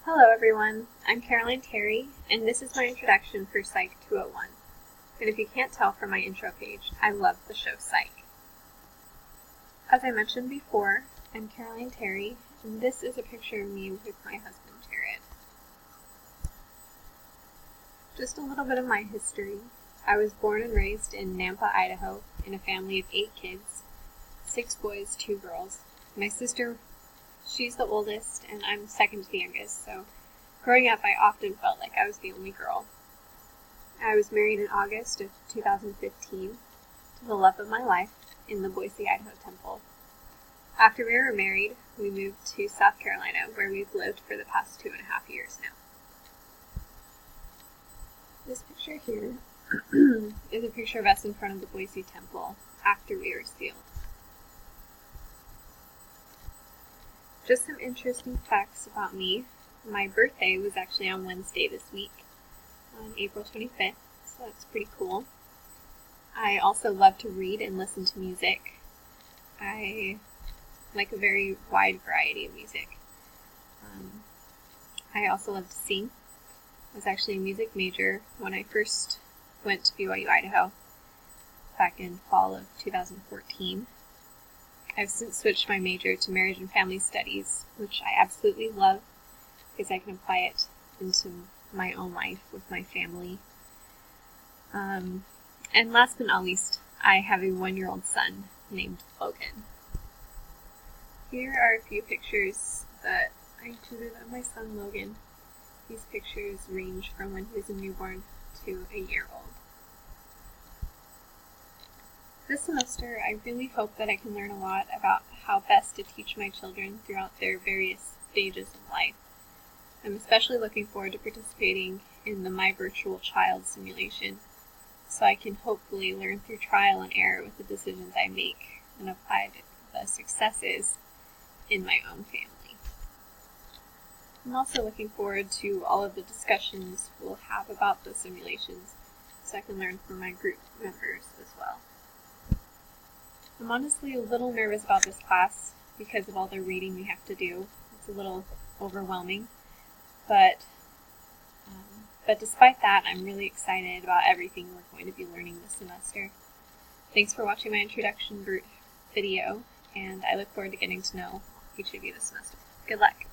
Hello everyone, I'm Caroline Terry, and this is my introduction for Psych 201. And if you can't tell from my intro page, I love the show Psych. As I mentioned before, I'm Caroline Terry, and this is a picture of me with my husband Jared. Just a little bit of my history. I was born and raised in Nampa, Idaho, in a family of 8 kids, 6 boys, 2 girls. My sister, she's the oldest, and I'm second to the youngest, so growing up I often felt like I was the only girl. I was married in August of 2015 to the love of my life in the Boise, Idaho temple. After we were married, we moved to South Carolina, where we've lived for the past 2.5 years now. This picture here is a picture of us in front of the Boise temple after we were sealed. Just some interesting facts about me. My birthday was actually on Wednesday this week, on April 25th, so that's pretty cool. I also love to read and listen to music. I like a very wide variety of music. I also love to sing. I was actually a music major when I first went to BYU, Idaho, back in fall of 2014. I've since switched my major to marriage and family studies, which I absolutely love because I can apply it into my own life with my family. And last but not least, I have a 1-year-old son named Logan. Here are a few pictures that I included of my son Logan. These pictures range from when he was a newborn to a year old. This semester, I really hope that I can learn a lot about how best to teach my children throughout their various stages of life. I'm especially looking forward to participating in the My Virtual Child simulation, so I can hopefully learn through trial and error with the decisions I make and apply the successes in my own family. I'm also looking forward to all of the discussions we'll have about the simulations, so I can learn from my group members as well. I'm honestly a little nervous about this class because of all the reading we have to do. It's a little overwhelming, but despite that, I'm really excited about everything we're going to be learning this semester. Thanks for watching my introduction video, and I look forward to getting to know each of you this semester. Good luck!